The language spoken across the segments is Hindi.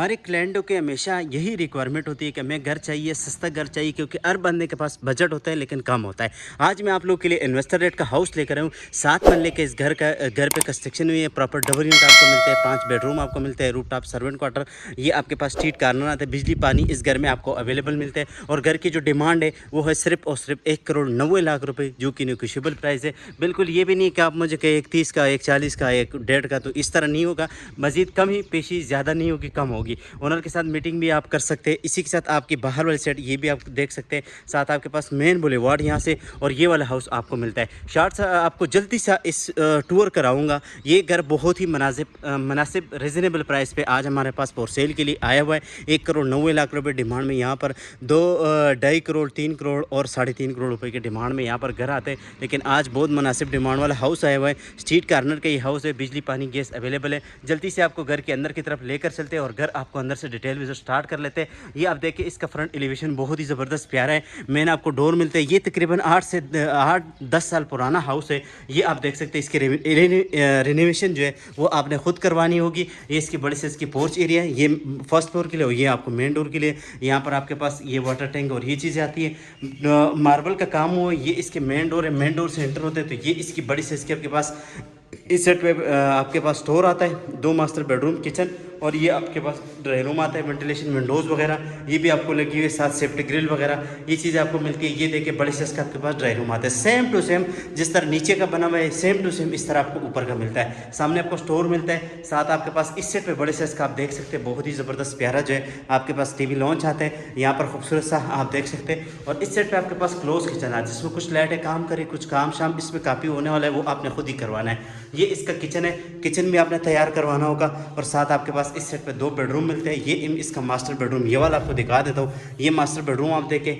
हमारे क्लाइंटों के हमेशा यही रिक्वायरमेंट होती है कि हमें घर चाहिए, सस्ता घर चाहिए, क्योंकि हर बंदे के पास बजट होता है लेकिन कम होता है। आज मैं आप लोगों के लिए इन्वेस्टर रेट का हाउस लेकर आया हूँ। 7 मरले के इस घर पे कंस्ट्रक्शन हुई है। प्रॉपर डबल यूनिट आपको मिलते हैं, 5 बेडरूम आपको मिलते हैं, रूफ टॉप सर्वेंट क्वार्टर, ये आपके पास स्ट्रीट कार्नर आता है, बिजली पानी इस घर में आपको अवेलेबल मिलते हैं। और घर की जो डिमांड है वो है सिर्फ और सिर्फ 1,90,00,000 रुपये, जो कि नेगोशिएबल प्राइस है। बिल्कुल ये भी नहीं कि आप मुझे कहें 1,30 का, 1,40 का, 1,50 का, तो इस तरह नहीं होगा। मजीद कम ही पेशी, ज़्यादा नहीं होगी, कम होगी। ओनर के साथ मीटिंग भी आप कर सकते हैं। इसी के साथ आपकी बाहर वाली साइड ये भी आप देख सकते हैं। साथ आपके पास मेन बुलेवार्ड यहाँ से और ये वाला हाउस आपको मिलता है। शार्ट सा आपको जल्दी सा इस टूर कराऊंगा। ये घर बहुत ही मुनासिब रिजनेबल प्राइस पे आज हमारे पास फॉर सेल के लिए आया हुआ है। 1,90,00,000 रुपये डिमांड में यहाँ पर 2.5 करोड़, 3 करोड़ और 3.5 करोड़ रुपये की डिमांड में यहाँ पर घर आते हैं। लेकिन आज बहुत मुनासिब डिमांड वाला हाउस आया हुआ है। स्ट्रीट कार्नर का ये हाउस है, बिजली पानी गैस अवेलेबल है। जल्दी से आपको घर के अंदर की तरफ लेकर चलते हैं और घर आपको अंदर से डिटेल विजिट स्टार्ट कर लेते हैं। ये आप देखिए, इसका फ्रंट एलिवेशन बहुत ही ज़बरदस्त प्यारा है। मैंने आपको डोर मिलते हैं। ये तकरीबन 8 साल पुराना हाउस है। ये आप देख सकते हैं। इसके रिनोवेशन जो है वो आपने खुद करवानी होगी। ये इसकी बड़ी से इसकी पोर्च एरिया है, ये फर्स्ट फ्लोर के लिए, और ये आपको मेन डोर के लिए। यहाँ पर आपके पास ये वाटर टैंक और ये चीज़ें आती है। मार्बल का काम हो, ये इसके मेन डोर है। मेन डोर से एंटर होते हैं तो ये इसकी बड़ी से इसके आपके पास इस सेट पे आपके पास स्टोर आता है, 2 मास्टर बेडरूम, किचन, और ये आपके पास ड्राई रूम आता है, वेंटिलेशन विंडोज़ वगैरह ये भी आपको लगी हुई है, साथ सेफ्टी ग्रिल वगैरह ये चीज़ें आपको मिलती है। ये देखिए बड़े साइज का आपके पास ड्राई रूम आता है, सेम टू सेम जिस तरह नीचे का बना हुआ है, सेम टू सेम इस तरह आपको ऊपर का मिलता है। सामने आपको स्टोर मिलता है। साथ आपके पास इस सेट पे बड़े साइज का आप देख सकते हैं, बहुत ही ज़बरदस्त प्यारा जो है आपके पास टीवी लॉन्च आता है। यहाँ पर खूबसूरत सा आप देख सकते हैं। और इस सेट पे आपके पास क्लोज किचन आता है, जिसमें कुछ लाइटें काम करे, कुछ काम शाम इसमें काफ़ी होने वाला है, वो आपने खुद ही करवाना है। ये इसका किचन है, किचन भी आपने तैयार करवाना होगा। और साथ आपके पास इस सेट पे 2 बेडरूम मिलते हैं। ये इसका मास्टर बेडरूम, ये वाला आपको दिखा देता हूँ। ये मास्टर बेडरूम आप देखें,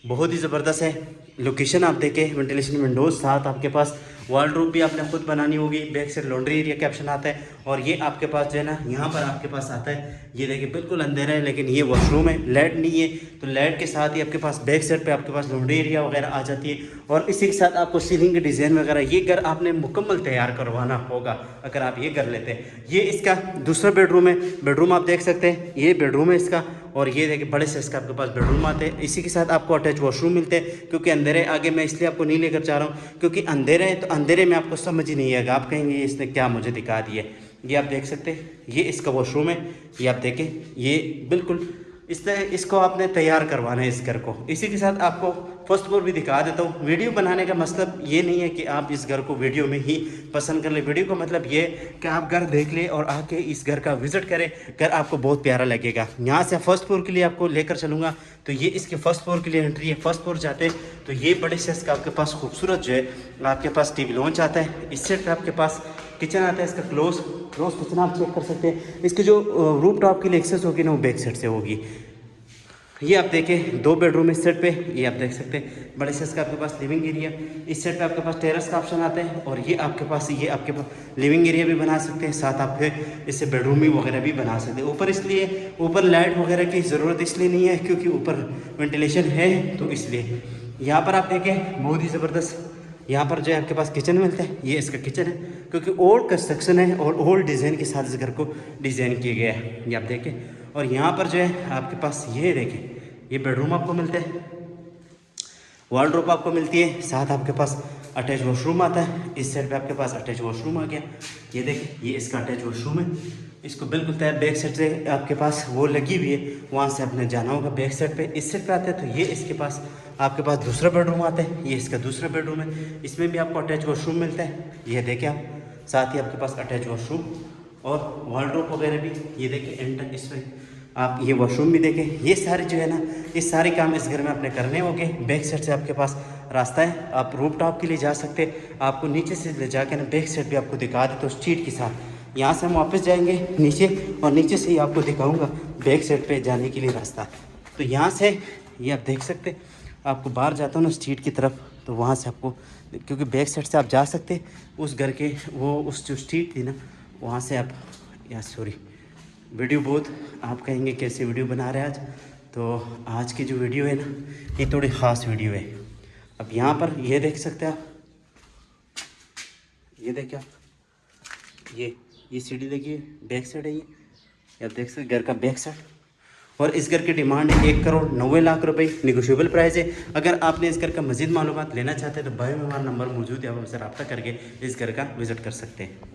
बहुत ही ज़बरदस्त है। लोकेशन आप देखें, वेंटिलेशन विंडोज, साथ आपके पास वार्डरोब भी आपने खुद बनानी होगी। बैक साइड लॉन्ड्री एरिया का ऑप्शन आता है। और ये आपके पास जो है ना, यहाँ पर आपके पास आता है, ये देखिए बिल्कुल अंधेरा है लेकिन ये वॉशरूम है, लाइट नहीं है, तो लाइट के साथ ही आपके पास बैक साइड पे आपके पास लॉन्ड्री एरिया वगैरह आ जाती है। और इसी के साथ आपको सीलिंग के डिज़ाइन वगैरह, ये घर आपने मुकम्मल तैयार करवाना होगा अगर आप ये घर लेते हैं। ये इसका दूसरा बेडरूम है। बेडरूम आप देख सकते हैं, ये बेडरूम है इसका। और ये देखिए बड़े से इसका आपके पास बेडरूम आते हैं। इसी के साथ आपको अटैच वॉशरूम मिलते हैं। क्योंकि अंधेरे आगे मैं इसलिए आपको नहीं लेकर जा रहा हूँ, क्योंकि अंधेरे है तो अंधेरे में आपको समझ ही नहीं आएगा, आप कहेंगे ये इसने क्या मुझे दिखा दिया। ये आप देख सकते हैं, ये इसका वॉशरूम है। ये आप देखें, ये बिल्कुल इस तरह इसको आपने तैयार करवाना है इस घर को। इसी के साथ आपको फर्स्ट फ्लोर भी दिखा देता हूँ। वीडियो बनाने का मतलब ये नहीं है कि आप इस घर को वीडियो में ही पसंद कर ले। वीडियो का मतलब ये कि आप घर देख ले और आके इस घर का विजिट करें। घर आपको बहुत प्यारा लगेगा। यहाँ से फर्स्ट फ्लोर के लिए आपको लेकर चलूँगा। तो ये इसके फर्स्ट फ्लोर के लिए एंट्री है। फर्स्ट फ्लोर जाते हैं तो ये बड़े साइज का आपके पास खूबसूरत जो है आपके पास टीवी लॉन्च आता है। इस सेट पर आपके पास किचन आता है, इसका क्लोज किचन आप चेक कर सकते हैं। इसकी जो रूफ टॉप के लिए एक्सेस होगी ना, वो बैक साइड से होगी। ये आप देखें 2 बेडरूम इस सेट पे, ये आप देख सकते हैं बड़े साइज का आपके पास लिविंग एरिया। इस सेट पे आपके पास टेरेस का ऑप्शन आता है। और ये आपके पास लिविंग एरिया भी बना सकते हैं, साथ आप इससे बेडरूम भी वगैरह भी बना सकते हैं। ऊपर इसलिए ऊपर लाइट वगैरह की ज़रूरत इसलिए नहीं है क्योंकि ऊपर वेंटिलेशन है, तो इसलिए यहाँ पर आप देखें बहुत ही ज़बरदस्त यहाँ पर जो है आपके पास किचन मिलता है। ये इसका किचन है, क्योंकि ओल्ड कंस्ट्रक्शन है और ओल्ड डिज़ाइन के साथ इस घर को डिज़ाइन किया गया है। ये आप देखें। और यहाँ पर जो है आपके पास ये देखें, ये बेडरूम आपको मिलता है, वार्डरोब आपको मिलती है, साथ आपके पास अटैच वॉशरूम आता है। इस साइड पे आपके पास अटैच वॉशरूम आ गया। ये देखिए, ये इसका अटैच वॉशरूम है। इसको बिल्कुल तैयार बैक साइड से आपके पास वो लगी हुई है, वहाँ से आपने जाना होगा बैक साइड पे। इस साइड पे आते हैं तो ये इसके पास आपके पास दूसरा बेडरूम आता है। ये इसका दूसरा बेडरूम है, इसमें भी आपको अटैच वॉशरूम मिलता है। ये देखिए आप, साथ ही आपके पास अटैच वॉशरूम और वार्डरोब वगैरह भी। ये देखिए एंटर, इसमें आप ये वॉशरूम भी देखें। ये सारे जो है ना, ये सारे काम इस घर में अपने करने होंगे। बैक साइड से आपके पास रास्ता है, आप रूफ टॉप के लिए जा सकते हैं। आपको नीचे से ले जाके ना बैक साइड भी आपको दिखा देते तो स्ट्रीट के साथ। यहाँ से हम वापस जाएंगे नीचे और नीचे से ही आपको दिखाऊंगा बैक साइड पे जाने के लिए रास्ता। तो यहाँ से ये आप देख सकते हैं, आपको बाहर जाता हूँ ना स्ट्रीट की तरफ, तो वहाँ से आपको, क्योंकि बैक साइड से आप जा सकते उस घर के, वो उस जो स्ट्रीट थी ना, वहाँ से आप, या सॉरी वीडियो बहुत, आप कहेंगे कैसे वीडियो बना रहे हैं आज। तो आज की जो वीडियो है ना, ये थोड़ी ख़ास वीडियो है। अब यहाँ पर ये देख सकते हैं आप, ये देखिए आप, ये सीढ़ी देखिए, बैक साइड है ये। आप देख सकते घर का बैक साइड। और इस घर की डिमांड है 1,90,00,000 रुपए, निगोशिएबल प्राइस है। अगर आपने इस घर का मज़ीद मालूमात लेना चाहते हैं तो बायो में हमारा नंबर मौजूद है, आप हमसे रब्ता करके इस घर का विज़िट कर सकते हैं।